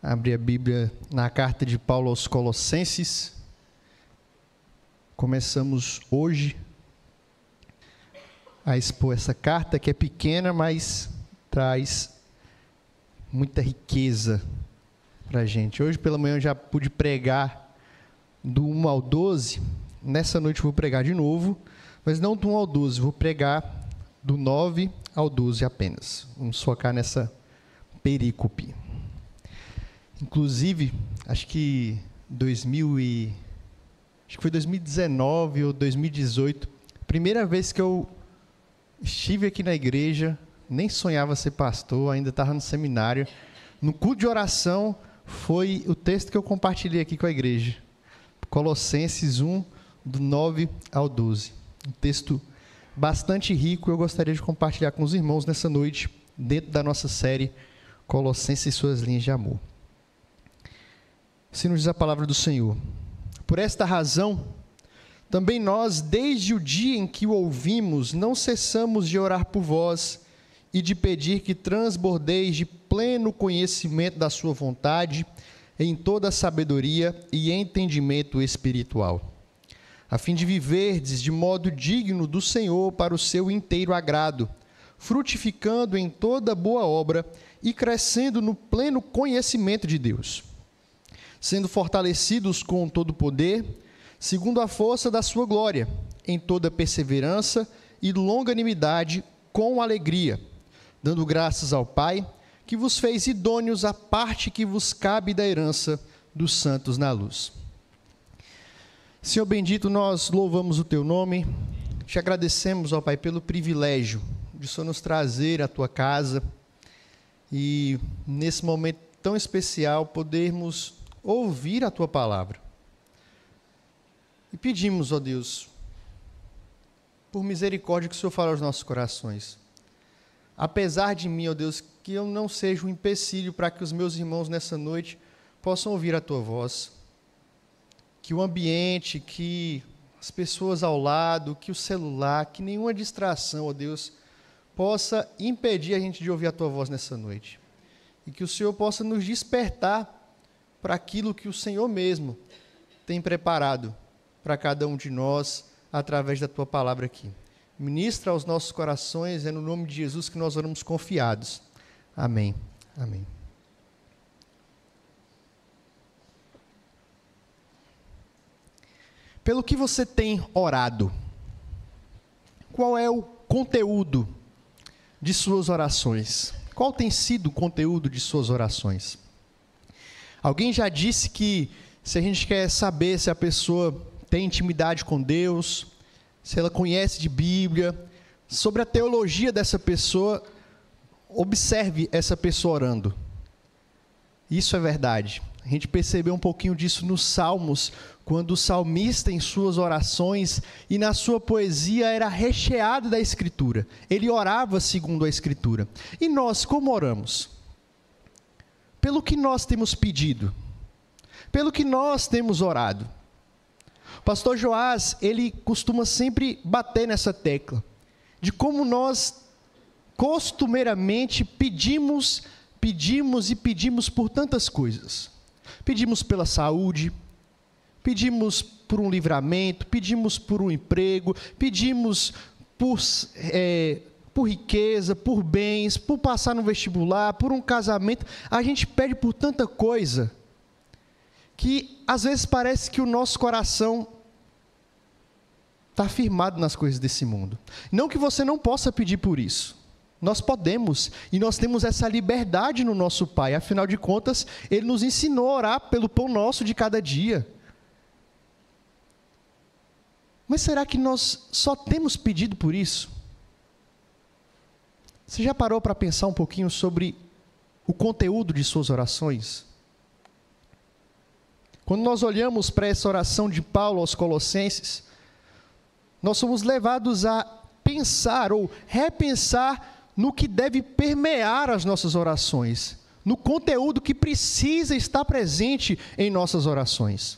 Abre a Bíblia na carta de Paulo aos Colossenses. Começamos hoje a expor essa carta, que é pequena, mas traz muita riqueza para a gente. Hoje pela manhã eu já pude pregar do 1 ao 12. Nessa noite eu vou pregar de novo, mas não do 1 ao 12, vou pregar do 9 ao 12 apenas. Vamos focar nessa perícope. Inclusive, acho que foi 2019 ou 2018, primeira vez que eu estive aqui na igreja, nem sonhava ser pastor, ainda estava no seminário. No culto de oração, foi o texto que eu compartilhei aqui com a igreja. Colossenses 1, do 9 ao 12. Um texto bastante rico, eu gostaria de compartilhar com os irmãos nessa noite, dentro da nossa série Colossenses e suas linhas de amor. Assim nos diz a palavra do Senhor. Por esta razão, também nós, desde o dia em que o ouvimos, não cessamos de orar por vós e de pedir que transbordeis de pleno conhecimento da sua vontade, em toda sabedoria e entendimento espiritual, a fim de viverdes de modo digno do Senhor para o seu inteiro agrado, frutificando em toda boa obra e crescendo no pleno conhecimento de Deus, sendo fortalecidos com todo o poder, segundo a força da sua glória, em toda perseverança e longanimidade, com alegria, dando graças ao Pai, que vos fez idôneos à parte que vos cabe da herança dos santos na luz. Senhor bendito, nós louvamos o Teu nome, te agradecemos, ó Pai, pelo privilégio de o Senhor nos trazer à Tua casa e, nesse momento tão especial, podermos ouvir a Tua palavra. E pedimos, ó Deus, por misericórdia, que o Senhor fale aos nossos corações. Apesar de mim, ó Deus, que eu não seja um empecilho para que os meus irmãos nessa noite possam ouvir a Tua voz. Que o ambiente, que as pessoas ao lado, que o celular, que nenhuma distração, ó Deus, possa impedir a gente de ouvir a Tua voz nessa noite. E que o Senhor possa nos despertar para aquilo que o Senhor mesmo tem preparado para cada um de nós, através da Tua palavra aqui. Ministra aos nossos corações, é no nome de Jesus que nós oramos confiados. Amém. Amém. Pelo que você tem orado? Qual é o conteúdo de suas orações? Qual tem sido o conteúdo de suas orações? Alguém já disse que se a gente quer saber se a pessoa tem intimidade com Deus, se ela conhece de Bíblia, sobre a teologia dessa pessoa, observe essa pessoa orando. Isso é verdade. A gente percebeu um pouquinho disso nos Salmos, quando o salmista, em suas orações e na sua poesia, era recheado da Escritura. Ele orava segundo a Escritura. E nós, como oramos? Pelo que nós temos pedido, pelo que nós temos orado. O pastor Joás, ele costuma sempre bater nessa tecla, de como nós costumeiramente pedimos por tantas coisas. Pedimos pela saúde, pedimos por um livramento, pedimos por um emprego, pedimos por riqueza, por bens, por passar no vestibular, por um casamento. A gente pede por tanta coisa que às vezes parece que o nosso coração está firmado nas coisas desse mundo. Não que você não possa pedir por isso. Nós podemos, e nós temos essa liberdade no nosso Pai. Afinal de contas, Ele nos ensinou a orar pelo pão nosso de cada dia. Mas será que nós só temos pedido por isso? Você já parou para pensar um pouquinho sobre o conteúdo de suas orações? Quando nós olhamos para essa oração de Paulo aos Colossenses, nós somos levados a pensar ou repensar no que deve permear as nossas orações, no conteúdo que precisa estar presente em nossas orações.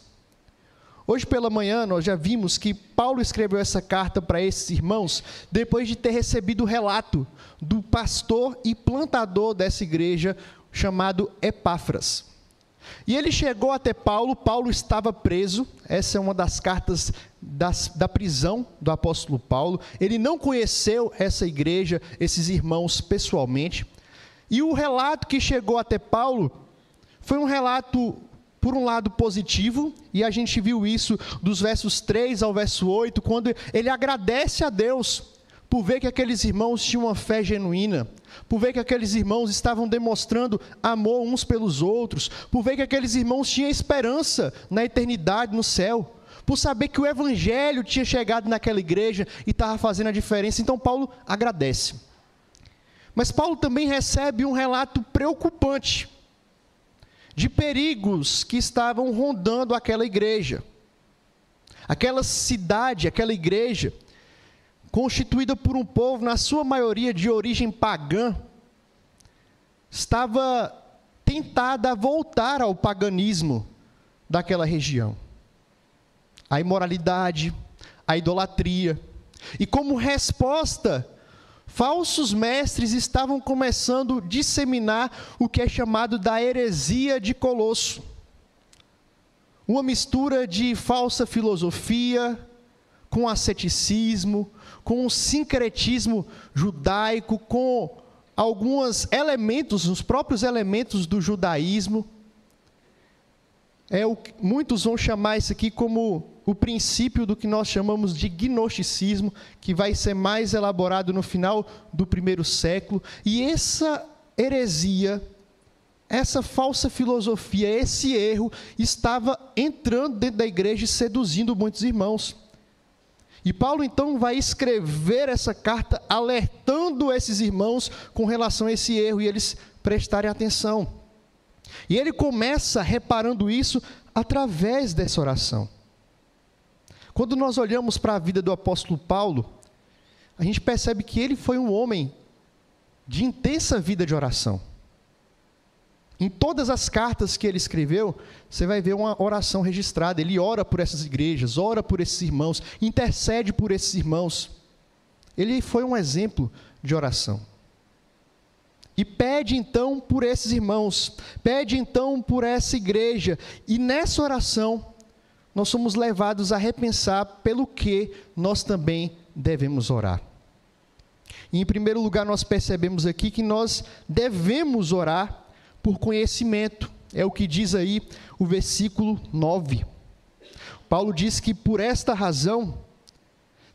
Hoje pela manhã nós já vimos que Paulo escreveu essa carta para esses irmãos depois de ter recebido o relato do pastor e plantador dessa igreja chamado Epáfras. E ele chegou até Paulo. Paulo estava preso. Essa é uma das cartas da prisão do apóstolo Paulo. Ele não conheceu essa igreja, esses irmãos pessoalmente. E o relato que chegou até Paulo foi um relato, por um lado, positivo, e a gente viu isso dos versos 3 ao verso 8, quando ele agradece a Deus por ver que aqueles irmãos tinham uma fé genuína, por ver que aqueles irmãos estavam demonstrando amor uns pelos outros, por ver que aqueles irmãos tinham esperança na eternidade, no céu, por saber que o evangelho tinha chegado naquela igreja e estava fazendo a diferença. Então Paulo agradece. Mas Paulo também recebe um relato preocupante de perigos que estavam rondando aquela igreja. Aquela cidade, aquela igreja, constituída por um povo, na sua maioria de origem pagã, estava tentada a voltar ao paganismo daquela região. A imoralidade, a idolatria. E como resposta, falsos mestres estavam começando a disseminar o que é chamado da heresia de Colosso. Uma mistura de falsa filosofia com asceticismo, com um sincretismo judaico, com alguns elementos, os próprios elementos do judaísmo. Muitos vão chamar isso aqui como o princípio do que nós chamamos de gnosticismo, que vai ser mais elaborado no final do primeiro século. E essa heresia, essa falsa filosofia, esse erro, estava entrando dentro da igreja e seduzindo muitos irmãos. E Paulo então vai escrever essa carta alertando esses irmãos com relação a esse erro e eles prestarem atenção. E ele começa reparando isso através dessa oração. Quando nós olhamos para a vida do apóstolo Paulo, a gente percebe que ele foi um homem de intensa vida de oração. Em todas as cartas que ele escreveu, você vai ver uma oração registrada. Ele ora por essas igrejas, ora por esses irmãos, intercede por esses irmãos. Ele foi um exemplo de oração. E pede então por esses irmãos, pede então por essa igreja. E nessa oração, nós somos levados a repensar pelo que nós também devemos orar. E em primeiro lugar, nós percebemos aqui que nós devemos orar por conhecimento. É o que diz aí o versículo 9. Paulo diz que por esta razão,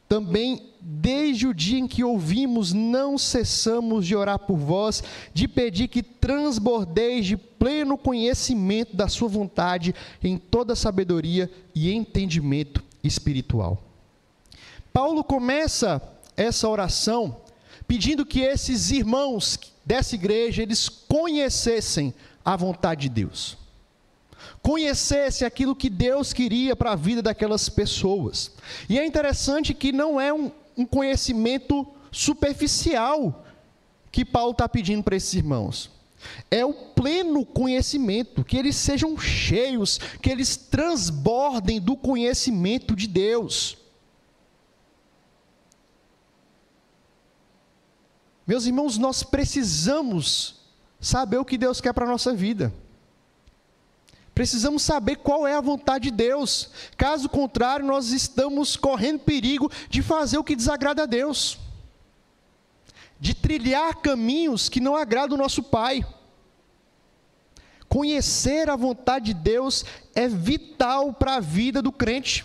também desde o dia em que ouvimos, não cessamos de orar por vós, de pedir que transbordeis de pleno conhecimento da sua vontade, em toda sabedoria e entendimento espiritual. Paulo começa essa oração pedindo que esses irmãos dessa igreja, eles conhecessem a vontade de Deus. Conhecessem aquilo que Deus queria para a vida daquelas pessoas. E é interessante que não é um conhecimento superficial que Paulo está pedindo para esses irmãos. É o pleno conhecimento, que eles sejam cheios, que eles transbordem do conhecimento de Deus. Meus irmãos, nós precisamos saber o que Deus quer para a nossa vida. Precisamos saber qual é a vontade de Deus. Caso contrário, nós estamos correndo perigo de fazer o que desagrada a Deus. De trilhar caminhos que não agradam o nosso Pai. Conhecer a vontade de Deus é vital para a vida do crente.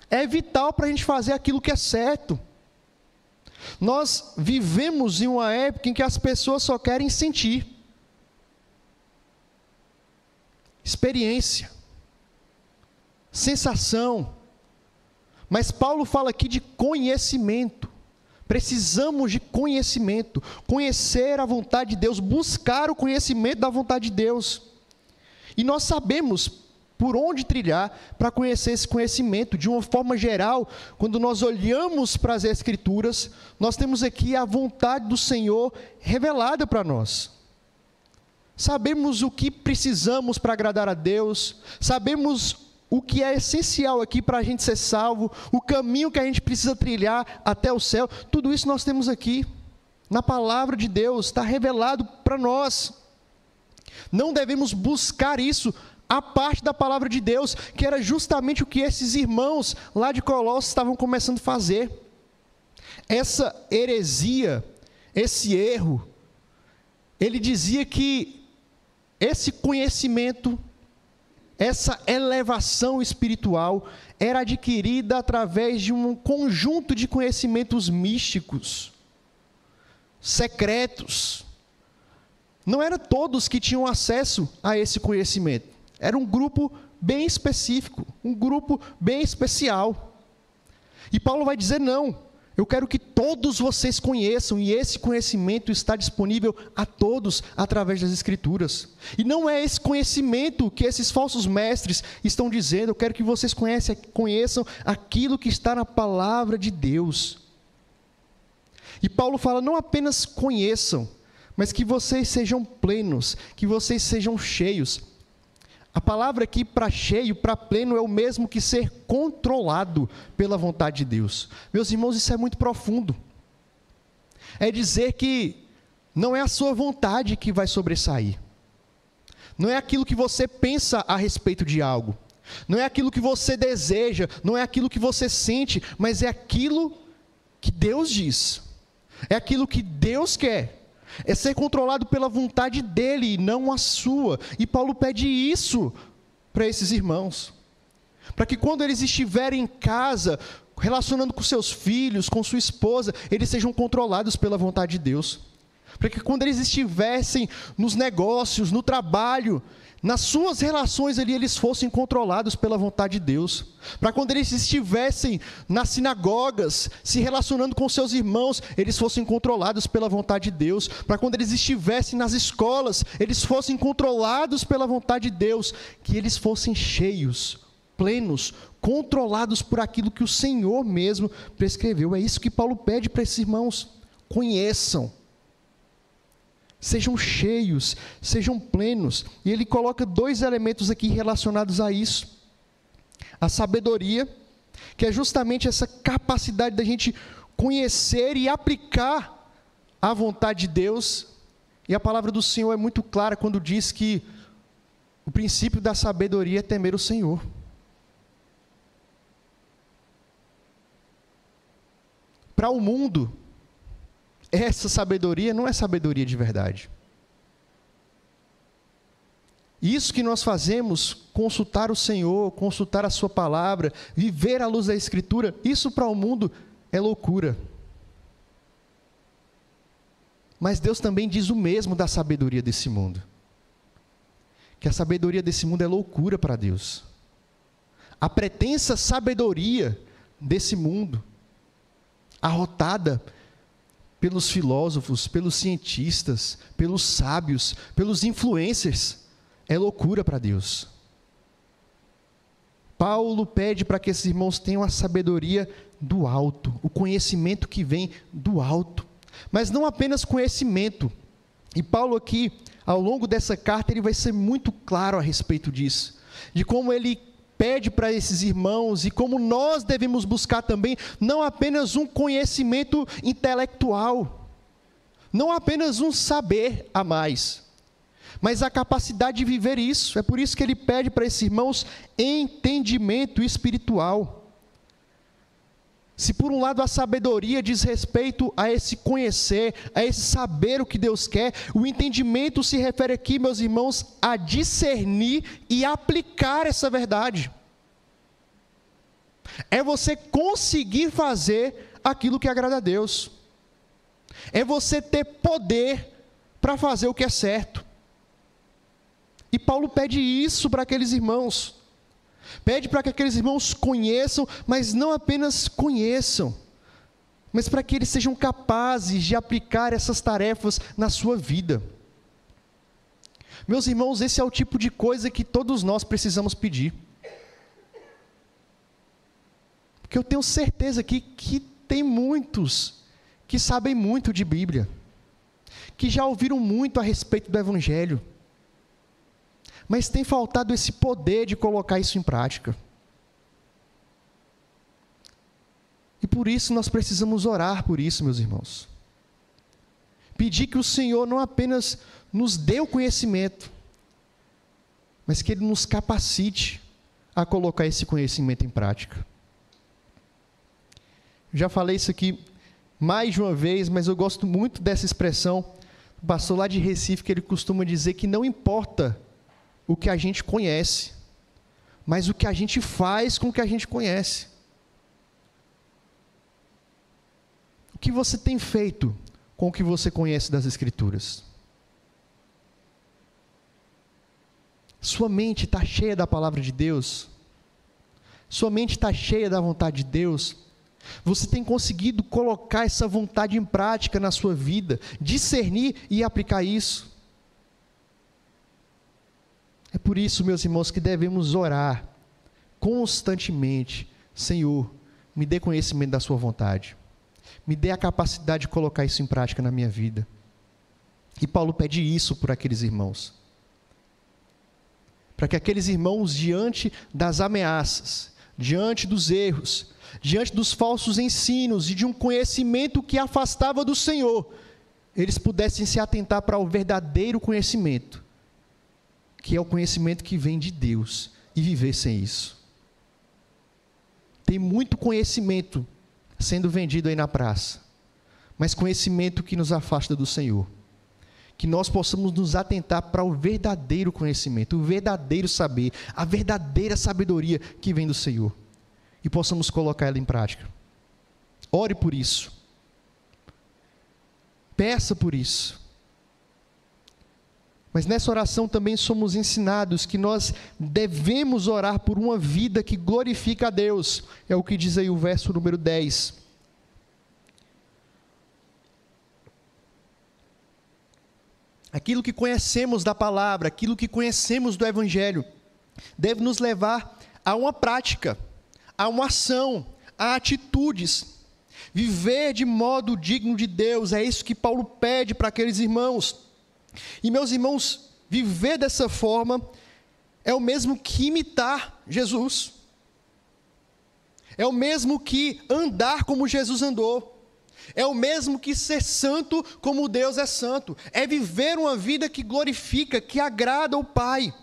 É vital para a gente fazer aquilo que é certo. Nós vivemos em uma época em que as pessoas só querem sentir. Experiência. Sensação. Mas Paulo fala aqui de conhecimento. Precisamos de conhecimento. Conhecer a vontade de Deus. Buscar o conhecimento da vontade de Deus. E nós sabemos por onde trilhar para conhecer esse conhecimento. De uma forma geral, quando nós olhamos para as Escrituras, nós temos aqui a vontade do Senhor revelada para nós. Sabemos o que precisamos para agradar a Deus, sabemos o que é essencial aqui para a gente ser salvo, o caminho que a gente precisa trilhar até o céu. Tudo isso nós temos aqui, na palavra de Deus, está revelado para nós. Não devemos buscar isso a parte da palavra de Deus, que era justamente o que esses irmãos lá de Colossos estavam começando a fazer. Essa heresia, esse erro, ele dizia que esse conhecimento, essa elevação espiritual era adquirida através de um conjunto de conhecimentos místicos, secretos. Não eram todos que tinham acesso a esse conhecimento. Era um grupo bem específico, um grupo bem especial. E Paulo vai dizer: não, eu quero que todos vocês conheçam, e esse conhecimento está disponível a todos através das Escrituras. E não é esse conhecimento que esses falsos mestres estão dizendo. Eu quero que vocês conheçam aquilo que está na palavra de Deus. E Paulo fala: não apenas conheçam, mas que vocês sejam plenos, que vocês sejam cheios. A palavra aqui para cheio, para pleno, é o mesmo que ser controlado pela vontade de Deus. Meus irmãos, isso é muito profundo. É dizer que não é a sua vontade que vai sobressair. Não é aquilo que você pensa a respeito de algo. Não é aquilo que você deseja, não é aquilo que você sente, mas é aquilo que Deus diz. É aquilo que Deus quer. É ser controlado pela vontade dele e não a sua. E Paulo pede isso para esses irmãos, para que quando eles estiverem em casa, relacionando com seus filhos, com sua esposa, eles sejam controlados pela vontade de Deus. Para que quando eles estivessem nos negócios, no trabalho, nas suas relações ali, eles fossem controlados pela vontade de Deus. Para quando eles estivessem nas sinagogas, se relacionando com seus irmãos, eles fossem controlados pela vontade de Deus. Para quando eles estivessem nas escolas, eles fossem controlados pela vontade de Deus. Que eles fossem cheios, plenos, controlados por aquilo que o Senhor mesmo prescreveu. É isso que Paulo pede para esses irmãos: conheçam. Sejam cheios, sejam plenos. E ele coloca 2 elementos aqui relacionados a isso. A sabedoria, que é justamente essa capacidade da gente conhecer e aplicar a vontade de Deus. E a palavra do Senhor é muito clara quando diz que o princípio da sabedoria é temer o Senhor. Para o mundo, essa sabedoria não é sabedoria de verdade. Isso que nós fazemos, consultar o Senhor, consultar a sua palavra, viver à luz da Escritura, isso para o mundo é loucura. Mas Deus também diz o mesmo da sabedoria desse mundo. Que a sabedoria desse mundo é loucura para Deus. A pretensa sabedoria desse mundo, arrotada pelos filósofos, pelos cientistas, pelos sábios, pelos influencers, é loucura para Deus. Paulo pede para que esses irmãos tenham a sabedoria do alto, o conhecimento que vem do alto, mas não apenas conhecimento. E Paulo aqui, ao longo dessa carta, ele vai ser muito claro a respeito disso, de como ele pede para esses irmãos e como nós devemos buscar também, não apenas um conhecimento intelectual, não apenas um saber a mais, mas a capacidade de viver isso. É por isso que ele pede para esses irmãos entendimento espiritual. Se por um lado a sabedoria diz respeito a esse conhecer, a esse saber o que Deus quer, o entendimento se refere aqui, meus irmãos, a discernir e aplicar essa verdade. É você conseguir fazer aquilo que agrada a Deus. É você ter poder para fazer o que é certo. E Paulo pede isso para aqueles irmãos. Pede para que aqueles irmãos conheçam, mas não apenas conheçam, mas para que eles sejam capazes de aplicar essas tarefas na sua vida. Meus irmãos, esse é o tipo de coisa que todos nós precisamos pedir. Porque eu tenho certeza aqui que tem muitos que sabem muito de Bíblia, que já ouviram muito a respeito do Evangelho, mas tem faltado esse poder de colocar isso em prática. E por isso nós precisamos orar por isso, meus irmãos. Pedir que o Senhor não apenas nos dê o conhecimento, mas que Ele nos capacite a colocar esse conhecimento em prática. Já falei isso aqui mais de uma vez, mas eu gosto muito dessa expressão do pastor lá de Recife, que ele costuma dizer que não importa o que a gente conhece, mas o que a gente faz com o que a gente conhece. O que você tem feito com o que você conhece das Escrituras? Sua mente está cheia da palavra de Deus? Sua mente está cheia da vontade de Deus? Você tem conseguido colocar essa vontade em prática na sua vida, discernir e aplicar isso? É por isso, meus irmãos, que devemos orar constantemente: Senhor, me dê conhecimento da sua vontade, me dê a capacidade de colocar isso em prática na minha vida. E Paulo pede isso por aqueles irmãos, para que aqueles irmãos, diante das ameaças, diante dos erros, diante dos falsos ensinos e de um conhecimento que afastava do Senhor, eles pudessem se atentar para o verdadeiro conhecimento, que é o conhecimento que vem de Deus, e viver sem isso. Tem muito conhecimento sendo vendido aí na praça, mas conhecimento que nos afasta do Senhor. Que nós possamos nos atentar para o verdadeiro conhecimento, o verdadeiro saber, a verdadeira sabedoria que vem do Senhor, e possamos colocar ela em prática. Ore por isso. Peça por isso. Mas nessa oração também somos ensinados que nós devemos orar por uma vida que glorifica a Deus. É o que diz aí o verso número 10. Aquilo que conhecemos da palavra, aquilo que conhecemos do Evangelho, deve nos levar a uma prática, a uma ação, a atitudes. Viver de modo digno de Deus, é isso que Paulo pede para aqueles irmãos. E, meus irmãos, viver dessa forma é o mesmo que imitar Jesus. É o mesmo que andar como Jesus andou. É o mesmo que ser santo como Deus é santo. É viver uma vida que glorifica, que agrada ao Pai.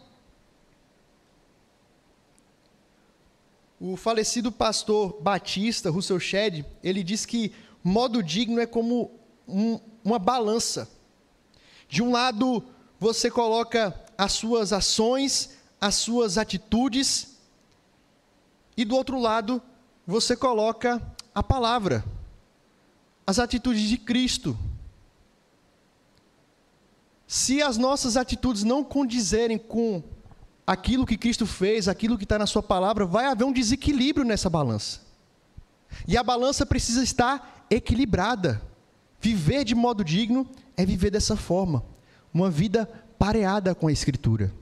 O falecido pastor batista, Russell Shedd, ele diz que modo digno é como uma balança. De um lado, você coloca as suas ações, as suas atitudes, e do outro lado, você coloca a palavra, as atitudes de Cristo. Se as nossas atitudes não condizerem com aquilo que Cristo fez, aquilo que está na sua palavra, vai haver um desequilíbrio nessa balança. E a balança precisa estar equilibrada. Viver de modo digno é viver dessa forma. Uma vida pareada com a Escritura.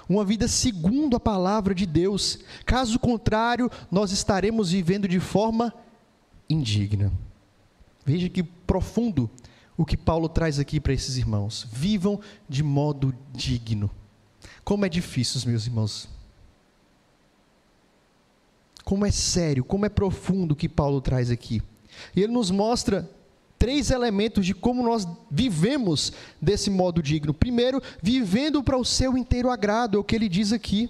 Uma vida segundo a palavra de Deus. Caso contrário, nós estaremos vivendo de forma indigna. Veja que profundo o que Paulo traz aqui para esses irmãos. Vivam de modo digno. Como é difícil, meus irmãos. Como é sério, como é profundo o que Paulo traz aqui. E ele nos mostra 3 elementos de como nós vivemos desse modo digno. Primeiro, vivendo para o seu inteiro agrado, é o que ele diz aqui.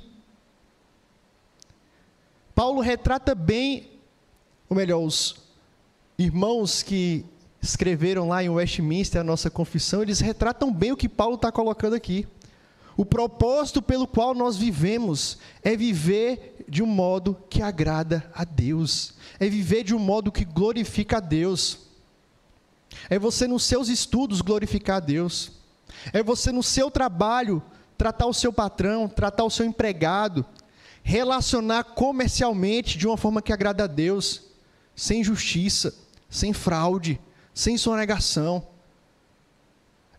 Paulo retrata bem, ou melhor, os irmãos que escreveram lá em Westminster a nossa confissão, eles retratam bem o que Paulo está colocando aqui. O propósito pelo qual nós vivemos é viver de um modo que agrada a Deus. É viver de um modo que glorifica a Deus. É você nos seus estudos glorificar a Deus. É você no seu trabalho tratar o seu patrão, tratar o seu empregado, relacionar comercialmente de uma forma que agrada a Deus, sem injustiça, sem fraude, sem sonegação.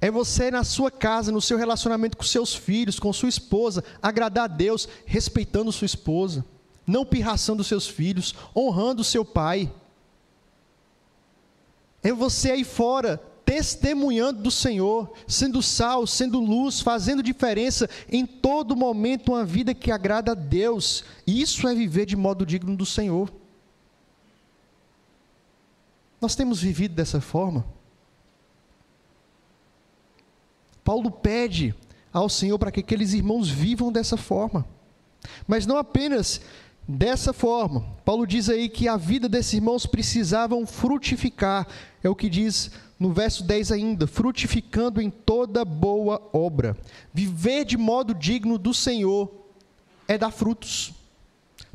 É você na sua casa, no seu relacionamento com seus filhos, com sua esposa, agradar a Deus, respeitando sua esposa, não pirraçando seus filhos, honrando seu pai. É você aí fora, testemunhando do Senhor, sendo sal, sendo luz, fazendo diferença em todo momento, uma vida que agrada a Deus. Isso é viver de modo digno do Senhor. Nós temos vivido dessa forma. Paulo pede ao Senhor para que aqueles irmãos vivam dessa forma. Mas não apenas dessa forma. Paulo diz aí que a vida desses irmãos precisavam frutificar. É o que diz no verso 10 ainda: frutificando em toda boa obra. Viver de modo digno do Senhor é dar frutos.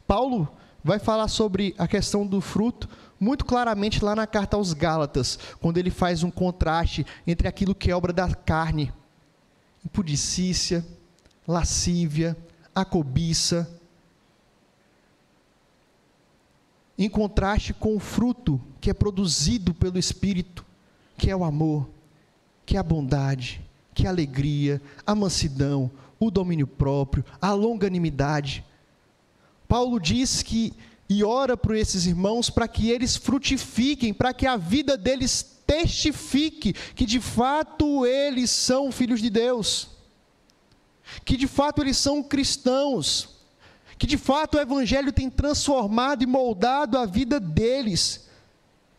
Paulo vai falar sobre a questão do fruto muito claramente lá na carta aos Gálatas, quando ele faz um contraste entre aquilo que é obra da carne, impudicícia, lascívia, a cobiça, em contraste com o fruto que é produzido pelo Espírito, que é o amor, que é a bondade, que é a alegria, a mansidão, o domínio próprio, a longanimidade. Paulo diz que, e ora por esses irmãos para que eles frutifiquem, para que a vida deles testifique que de fato eles são filhos de Deus, que de fato eles são cristãos, que de fato o Evangelho tem transformado e moldado a vida deles,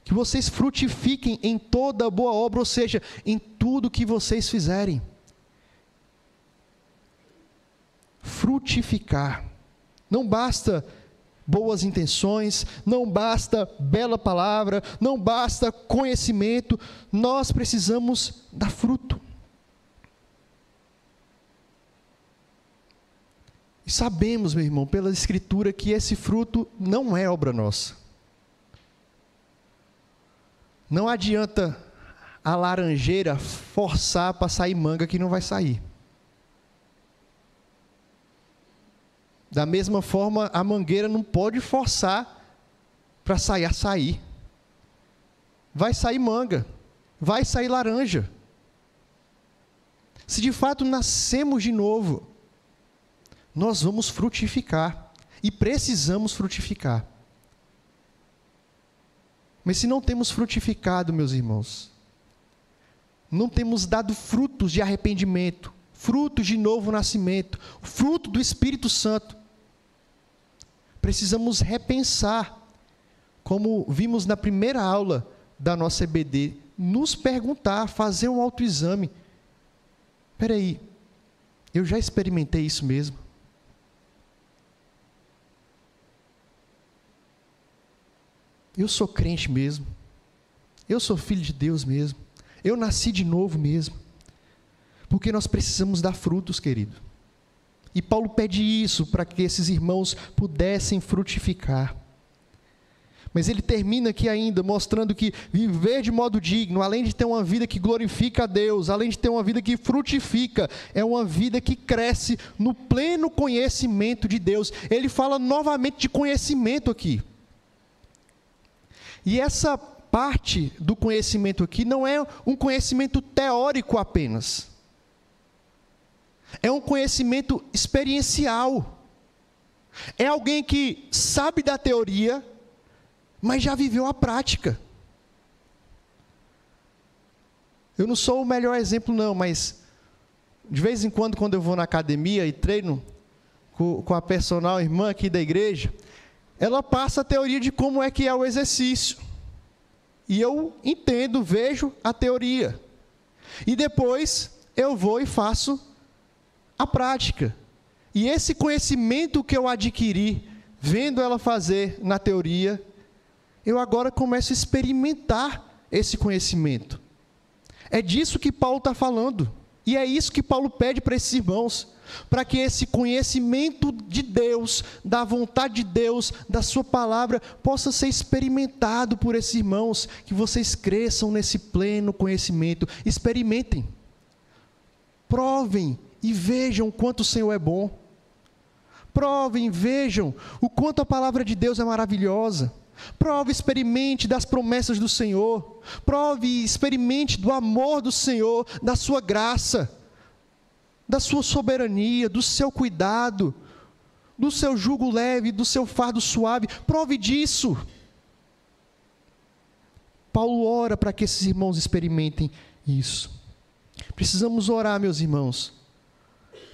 que vocês frutifiquem em toda boa obra, ou seja, em tudo que vocês fizerem. Frutificar. Não basta boas intenções, não basta bela palavra, não basta conhecimento, nós precisamos dar fruto. E sabemos, meu irmão, pela Escritura, que esse fruto não é obra nossa. Não adianta a laranjeira forçar para sair manga que não vai sair. Da mesma forma, a mangueira não pode forçar para sair açaí. Vai sair manga, vai sair laranja. Se de fato nascemos de novo, nós vamos frutificar, e precisamos frutificar. Mas se não temos frutificado, meus irmãos, não temos dado frutos de arrependimento, frutos de novo nascimento, fruto do Espírito Santo, precisamos repensar, como vimos na primeira aula da nossa EBD, nos perguntar, fazer um autoexame. Espera aí, eu já experimentei isso mesmo? Eu sou crente mesmo? Eu sou filho de Deus mesmo? Eu nasci de novo mesmo? Porque nós precisamos dar frutos, querido. E Paulo pede isso para que esses irmãos pudessem frutificar. Mas ele termina aqui ainda mostrando que viver de modo digno, além de ter uma vida que glorifica a Deus, além de ter uma vida que frutifica, é uma vida que cresce no pleno conhecimento de Deus. Ele fala novamente de conhecimento aqui. E essa parte do conhecimento aqui não é um conhecimento teórico apenas. É um conhecimento experiencial. É alguém que sabe da teoria, mas já viveu a prática. Eu não sou o melhor exemplo não, mas de vez em quando eu vou na academia e treino com a personal irmã aqui da igreja, ela passa a teoria de como é que é o exercício. E eu entendo, vejo a teoria. E depois eu vou e faço a prática. E esse conhecimento que eu adquiri, vendo ela fazer na teoria, eu agora começo a experimentar esse conhecimento. É disso que Paulo está falando. E é isso que Paulo pede para esses irmãos, para que esse conhecimento de Deus, da vontade de Deus, da sua palavra, possa ser experimentado por esses irmãos, que vocês cresçam nesse pleno conhecimento. Experimentem, provem e vejam o quanto o Senhor é bom. Provem, vejam o quanto a palavra de Deus é maravilhosa. Prove, experimente das promessas do Senhor. Prove e experimente do amor do Senhor, da sua graça, da sua soberania, do seu cuidado, do seu jugo leve, do seu fardo suave. Prove disso. Paulo ora para que esses irmãos experimentem isso. Precisamos orar, meus irmãos,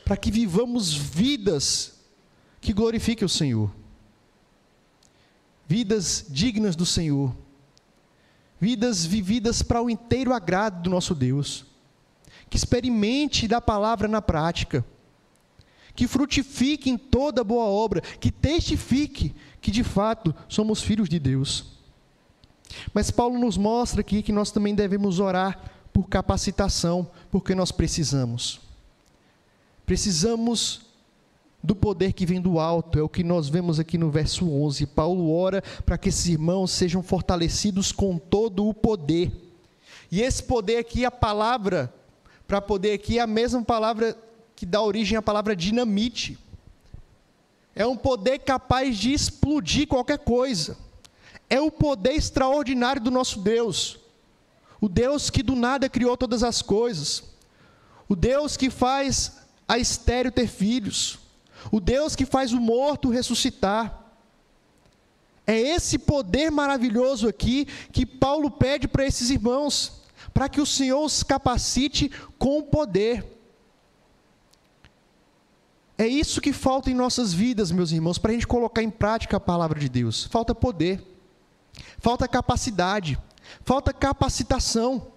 para que vivamos vidas que glorifiquem o Senhor. Vidas dignas do Senhor, vidas vividas para o inteiro agrado do nosso Deus, que experimente da palavra na prática, que frutifique em toda boa obra, que testifique que de fato somos filhos de Deus. Mas Paulo nos mostra aqui que nós também devemos orar por capacitação, porque nós precisamos do poder que vem do alto, é o que nós vemos aqui no verso 11. Paulo ora para que esses irmãos sejam fortalecidos com todo o poder. E esse poder aqui, a palavra, para poder aqui, é a mesma palavra que dá origem à palavra dinamite. É um poder capaz de explodir qualquer coisa. É o poder extraordinário do nosso Deus. O Deus que do nada criou todas as coisas. O Deus que faz a estéril ter filhos. O Deus que faz o morto ressuscitar. É esse poder maravilhoso aqui que Paulo pede para esses irmãos, para que o Senhor os capacite com o poder. É isso que falta em nossas vidas, meus irmãos, para a gente colocar em prática a palavra de Deus. Falta poder, falta capacidade, falta capacitação.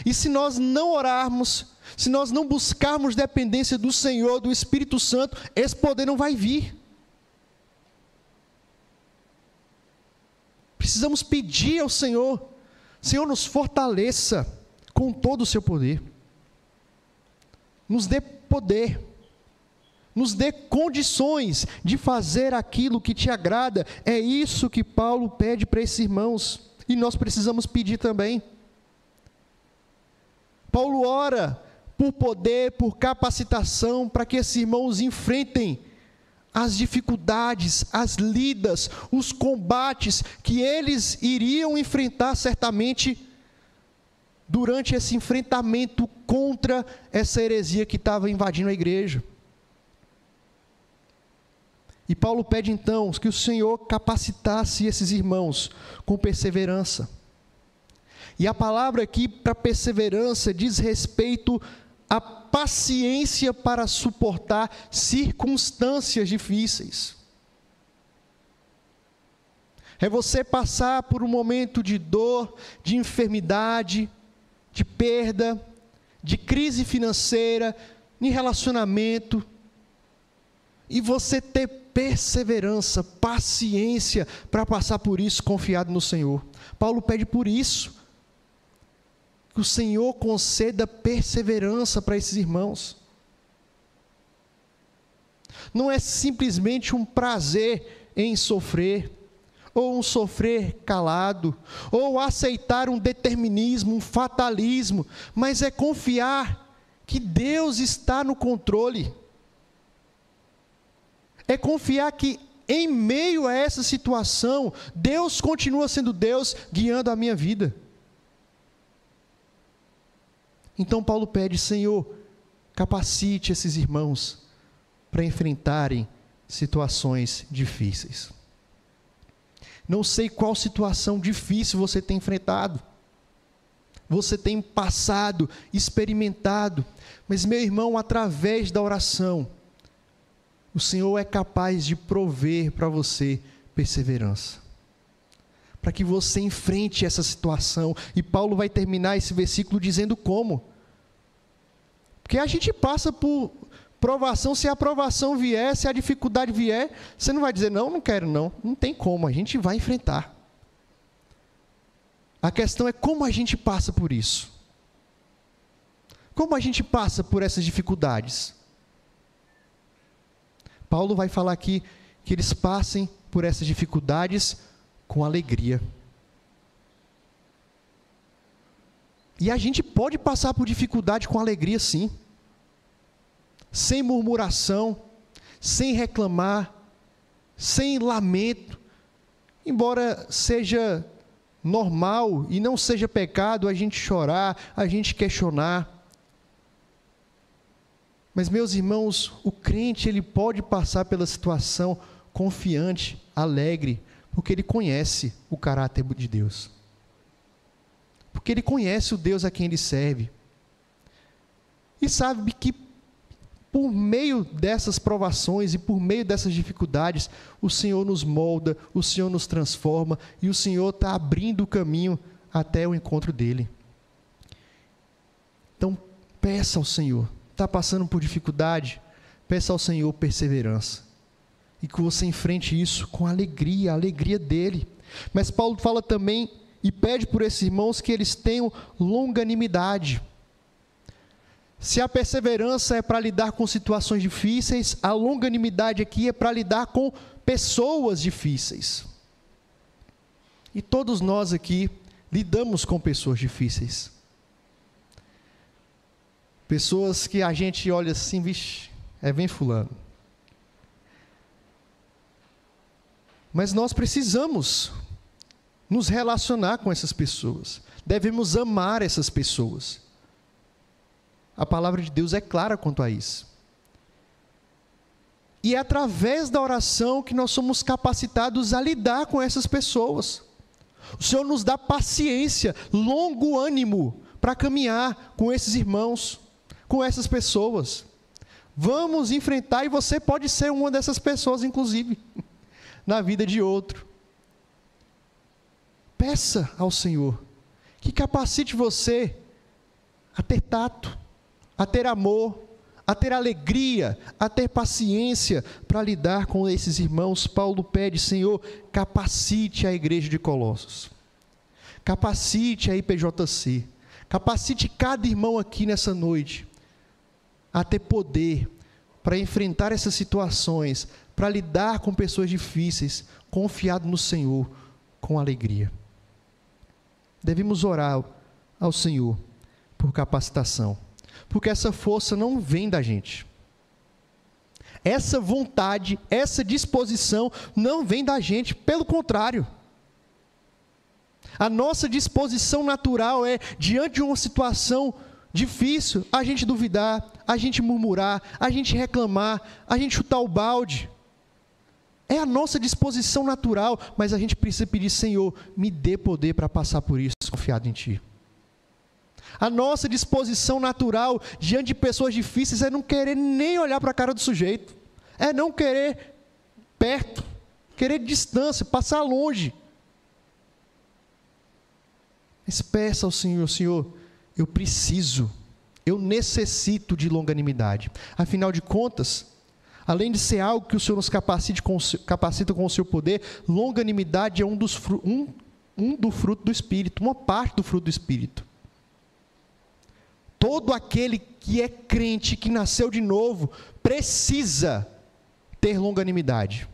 E se nós não orarmos, se nós não buscarmos dependência do Senhor, do Espírito Santo, esse poder não vai vir. Precisamos pedir ao Senhor, Senhor, nos fortaleça com todo o seu poder. Nos dê poder, nos dê condições de fazer aquilo que te agrada. É isso que Paulo pede para esses irmãos, e nós precisamos pedir também. Paulo ora por poder, por capacitação, para que esses irmãos enfrentem as dificuldades, as lidas, os combates que eles iriam enfrentar certamente durante esse enfrentamento contra essa heresia que estava invadindo a igreja. E Paulo pede então que o Senhor capacitasse esses irmãos com perseverança. E a palavra aqui para perseverança diz respeito à paciência para suportar circunstâncias difíceis. É você passar por um momento de dor, de enfermidade, de perda, de crise financeira, em relacionamento, e você ter perseverança, paciência para passar por isso confiado no Senhor. Paulo pede por isso, que o Senhor conceda perseverança para esses irmãos. Não é simplesmente um prazer em sofrer, ou um sofrer calado, ou aceitar um determinismo, um fatalismo, mas é confiar que Deus está no controle. É confiar que em meio a essa situação, Deus continua sendo Deus, guiando a minha vida. Então Paulo pede, Senhor, capacite esses irmãos para enfrentarem situações difíceis. Não sei qual situação difícil você tem enfrentado, você tem passado, experimentado, mas meu irmão, através da oração, o Senhor é capaz de prover para você perseverança, para que você enfrente essa situação. E Paulo vai terminar esse versículo dizendo como. Porque a gente passa por provação, se a provação vier, se a dificuldade vier, você não vai dizer, não quero não, não tem como, a gente vai enfrentar. A questão é como a gente passa por isso. Como a gente passa por essas dificuldades. Paulo vai falar aqui que eles passem por essas dificuldades com alegria. E a gente pode passar por dificuldade com alegria, sim. Sem murmuração, sem reclamar, sem lamento. Embora seja normal e não seja pecado a gente chorar, a gente questionar. Mas, meus irmãos, o crente, ele pode passar pela situação confiante, alegre, porque ele conhece o caráter de Deus. Porque ele conhece o Deus a quem ele serve. E sabe que por meio dessas provações e por meio dessas dificuldades, o Senhor nos molda, o Senhor nos transforma e o Senhor está abrindo o caminho até o encontro dele. Então, Peça ao Senhor. Está passando por dificuldade? Peça ao Senhor perseverança. E que você enfrente isso com alegria, a alegria dele. Mas Paulo fala também e pede por esses irmãos que eles tenham longanimidade. Se a perseverança é para lidar com situações difíceis, a longanimidade aqui é para lidar com pessoas difíceis. E todos nós aqui lidamos com pessoas difíceis. Pessoas que a gente olha assim, vixe, vem fulano. Mas nós precisamos nos relacionar com essas pessoas. Devemos amar essas pessoas. A palavra de Deus é clara quanto a isso. E é através da oração que nós somos capacitados a lidar com essas pessoas. O Senhor nos dá paciência, longo ânimo para caminhar com esses irmãos, com essas pessoas. Vamos enfrentar, e você pode ser uma dessas pessoas, inclusive, na vida de outro. Peça ao Senhor que capacite você a ter tato, a ter amor, a ter alegria, a ter paciência para lidar com esses irmãos. Paulo pede: Senhor, capacite a igreja de Colossos, capacite a IPJC, capacite cada irmão aqui nessa noite a ter poder para enfrentar essas situações, para lidar com pessoas difíceis, confiado no Senhor, com alegria. Devemos orar ao Senhor por capacitação, porque essa força não vem da gente. Essa vontade, essa disposição não vem da gente, pelo contrário. A nossa disposição natural é, diante de uma situação difícil, a gente duvidar, a gente murmurar, a gente reclamar, a gente chutar o balde. É a nossa disposição natural, mas a gente precisa pedir: Senhor, me dê poder para passar por isso, confiado em Ti. A nossa disposição natural diante de pessoas difíceis é não querer nem olhar para a cara do sujeito, é não querer perto, querer distância, passar longe. Mas peça ao Senhor: Senhor, eu preciso, eu necessito de longanimidade. Afinal de contas, além de ser algo que o Senhor nos capacita com o seu poder, longanimidade é um do fruto do Espírito, uma parte do fruto do Espírito. Todo aquele que é crente, que nasceu de novo, precisa ter longanimidade.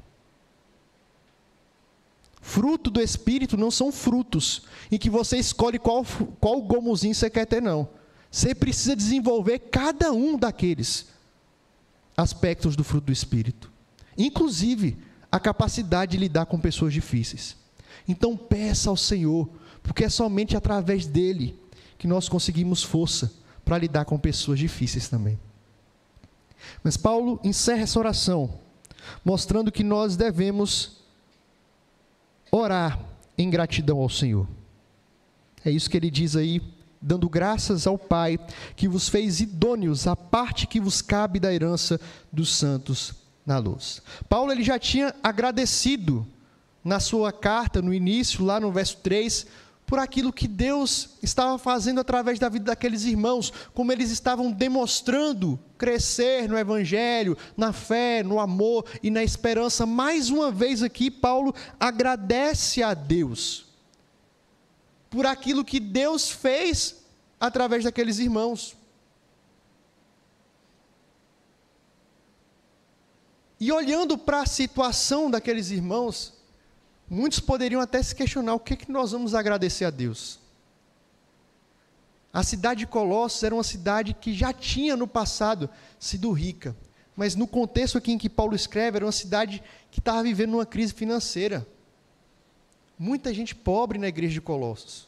Fruto do Espírito não são frutos em que você escolhe qual gomozinho você quer ter, não. Você precisa desenvolver cada um daqueles aspectos do fruto do Espírito, inclusive a capacidade de lidar com pessoas difíceis. Então peça ao Senhor, porque é somente através dele que nós conseguimos força para lidar com pessoas difíceis também. Mas Paulo encerra essa oração mostrando que nós devemos orar em gratidão ao Senhor. É isso que ele diz aí: dando graças ao Pai, que vos fez idôneos à parte que vos cabe da herança dos santos na luz. Paulo, ele já tinha agradecido na sua carta, no início, lá no verso 3, por aquilo que Deus estava fazendo através da vida daqueles irmãos, como eles estavam demonstrando crescer no Evangelho, na fé, no amor e na esperança. Mais uma vez aqui, Paulo agradece a Deus por aquilo que Deus fez através daqueles irmãos. E olhando para a situação daqueles irmãos, muitos poderiam até se questionar: o que é que nós vamos agradecer a Deus? A cidade de Colossos era uma cidade que já tinha no passado sido rica, mas no contexto aqui em que Paulo escreve, era uma cidade que estava vivendo uma crise financeira. Muita gente pobre na igreja de Colossos.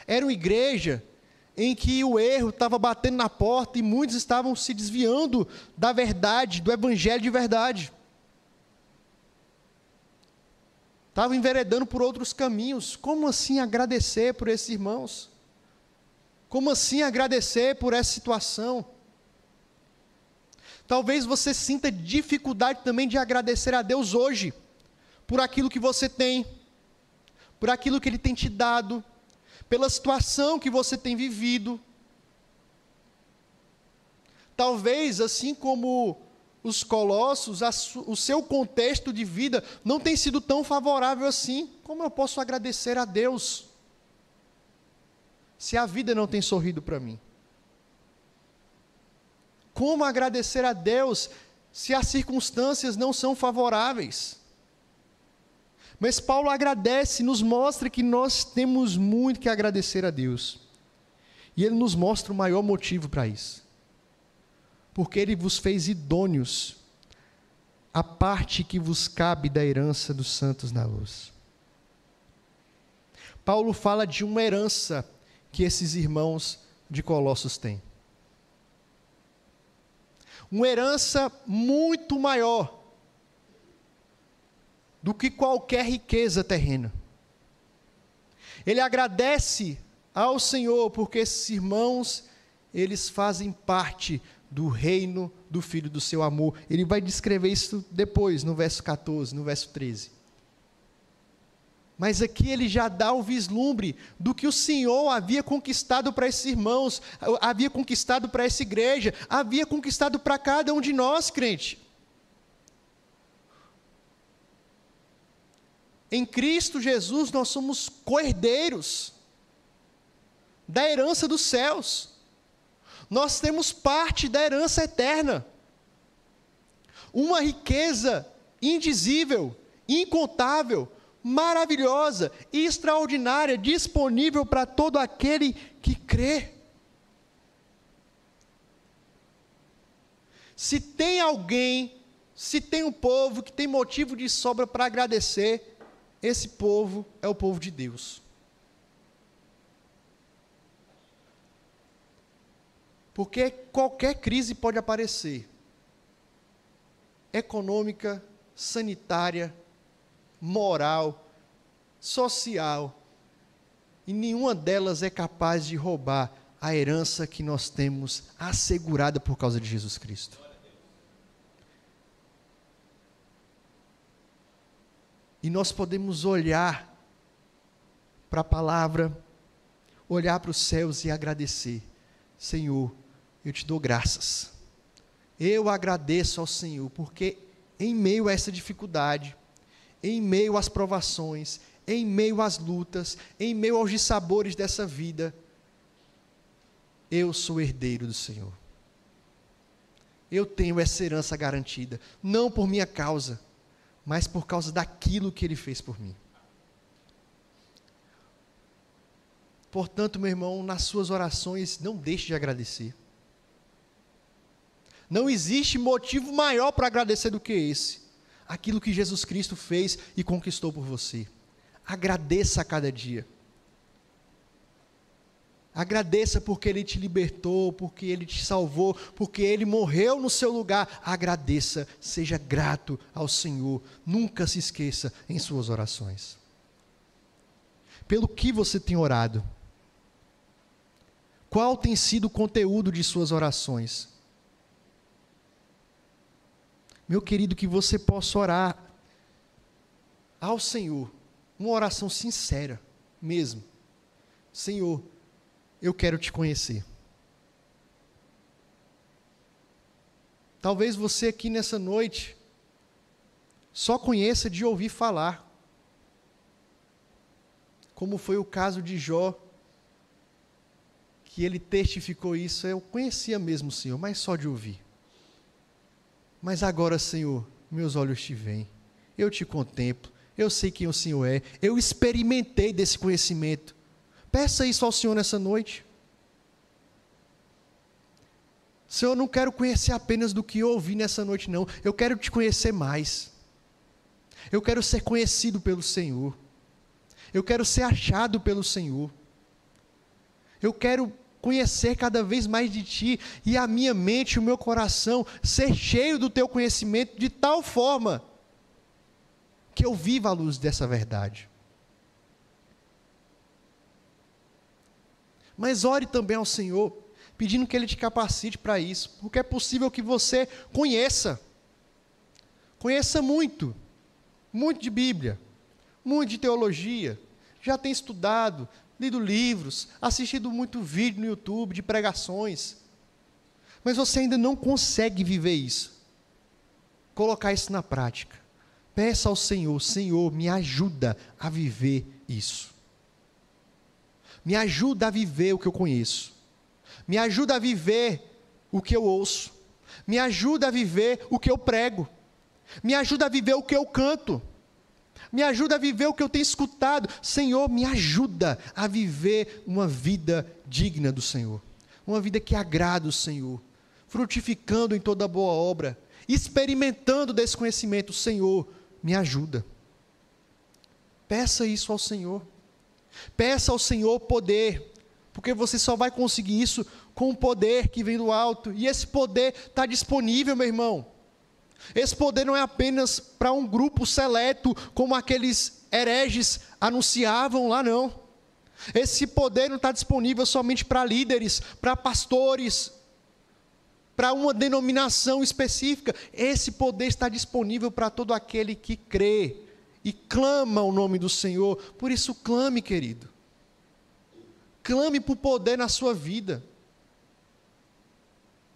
Era uma igreja em que o erro estava batendo na porta e muitos estavam se desviando da verdade, do evangelho de verdade. Estavam enveredando por outros caminhos. Como assim agradecer por esses irmãos? Como assim agradecer por essa situação? Talvez você sinta dificuldade também de agradecer a Deus hoje, por aquilo que você tem, por aquilo que Ele tem te dado, pela situação que você tem vivido. talvez, assim como os colossos, o seu contexto de vida não tem sido tão favorável assim. Como eu posso agradecer a Deus se a vida não tem sorrido para mim? Como agradecer a Deus se as circunstâncias não são favoráveis? Mas Paulo agradece, nos mostra que nós temos muito que agradecer a Deus. E ele nos mostra o maior motivo para isso. Porque ele vos fez idôneos à parte que vos cabe da herança dos santos na luz. Paulo fala de uma herança que esses irmãos de Colossos têm. Uma herança muito maior do que qualquer riqueza terrena. Ele agradece ao Senhor porque esses irmãos, eles fazem parte do reino do Filho do seu amor. Ele vai descrever isso depois, no verso 14, no verso 13. Mas aqui ele já dá o vislumbre do que o Senhor havia conquistado para esses irmãos, havia conquistado para essa igreja, havia conquistado para cada um de nós, crente. Em Cristo Jesus nós somos co-herdeiros da herança dos céus. Nós temos parte da herança eterna. Uma riqueza indizível, incontável, maravilhosa, extraordinária, disponível para todo aquele que crê. Se tem alguém, se tem um povo que tem motivo de sobra para agradecer, esse povo é o povo de Deus. Porque qualquer crise pode aparecer, econômica, sanitária, moral, social, e nenhuma delas é capaz de roubar a herança que nós temos assegurada por causa de Jesus Cristo. E nós podemos olhar para a palavra, olhar para os céus e agradecer. Senhor, eu te dou graças. Eu agradeço ao Senhor, porque em meio a essa dificuldade, em meio às provações, em meio às lutas, em meio aos dissabores dessa vida, eu sou herdeiro do Senhor. Eu tenho essa herança garantida, não por minha causa, mas por causa daquilo que Ele fez por mim. Portanto, meu irmão, nas suas orações, não deixe de agradecer. Não existe motivo maior para agradecer do que esse. Aquilo que Jesus Cristo fez e conquistou por você. Agradeça a cada dia. Agradeça porque Ele te libertou, porque Ele te salvou, porque Ele morreu no seu lugar. Agradeça, seja grato ao Senhor. Nunca se esqueça em suas orações. Pelo que você tem orado? Qual tem sido o conteúdo de suas orações? Meu querido, que você possa orar ao Senhor, uma oração sincera, mesmo. Senhor, eu quero te conhecer. Talvez você aqui nessa noite só conheça de ouvir falar, como foi o caso de Jó, que ele testificou isso. Eu conhecia mesmo o Senhor, mas só de ouvir. Mas agora, Senhor, meus olhos te veem, eu te contemplo, eu sei quem o Senhor é, eu experimentei desse conhecimento. Peça isso ao Senhor nessa noite. Senhor, eu não quero conhecer apenas do que eu ouvi nessa noite, não. Eu quero te conhecer mais. Eu quero ser conhecido pelo Senhor. Eu quero ser achado pelo Senhor. Eu quero conhecer cada vez mais de Ti, e a minha mente, o meu coração, ser cheio do Teu conhecimento, de tal forma, que eu viva à luz dessa verdade. Mas ore também ao Senhor, pedindo que Ele te capacite para isso, porque é possível que você conheça muito, muito de Bíblia, muito de teologia, já tem estudado, lido livros, assistido muito vídeo no YouTube de pregações, mas você ainda não consegue viver isso, colocar isso na prática, peça ao Senhor: Senhor, me ajuda a viver isso. Me ajuda a viver o que eu conheço. Me ajuda a viver o que eu ouço. Me ajuda a viver o que eu prego. Me ajuda a viver o que eu canto. Me ajuda a viver o que eu tenho escutado. Senhor, me ajuda a viver uma vida digna do Senhor. Uma vida que agrada o Senhor. Frutificando em toda boa obra. Experimentando desse conhecimento. Senhor, me ajuda. Peça isso ao Senhor. Peça ao Senhor poder. Porque você só vai conseguir isso com o poder que vem do alto. E esse poder está disponível, meu irmão. Esse poder não é apenas para um grupo seleto, como aqueles hereges anunciavam lá, não. Esse poder não está disponível somente para líderes, para pastores, para uma denominação específica. Esse poder está disponível para todo aquele que crê e clama o nome do Senhor. Por isso, clame, querido. Clame por poder na sua vida.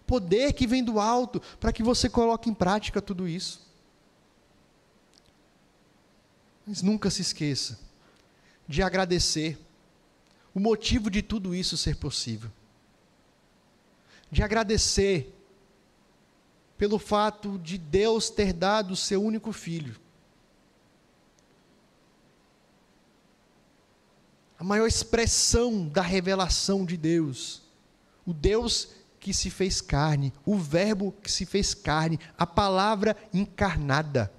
Poder que vem do alto, para que você coloque em prática tudo isso. Mas nunca se esqueça de agradecer o motivo de tudo isso ser possível. De agradecer pelo fato de Deus ter dado o seu único filho. A maior expressão da revelação de Deus. O Deus que se fez carne, o Verbo que se fez carne, a palavra encarnada,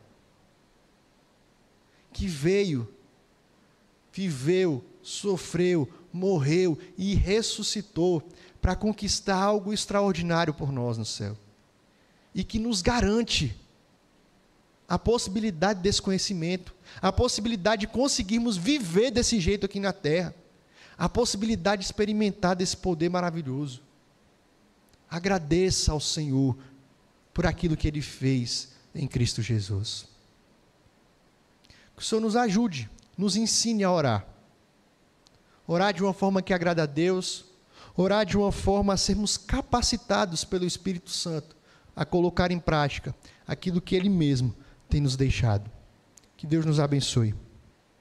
que veio, viveu, sofreu, morreu e ressuscitou para conquistar algo extraordinário por nós no céu, e que nos garante a possibilidade desse conhecimento, a possibilidade de conseguirmos viver desse jeito aqui na terra, a possibilidade de experimentar desse poder maravilhoso. Agradeça ao Senhor por aquilo que Ele fez em Cristo Jesus. Que o Senhor nos ajude, nos ensine a orar. Orar de uma forma que agrada a Deus, orar de uma forma a sermos capacitados pelo Espírito Santo a colocar em prática aquilo que Ele mesmo tem nos deixado. Que Deus nos abençoe.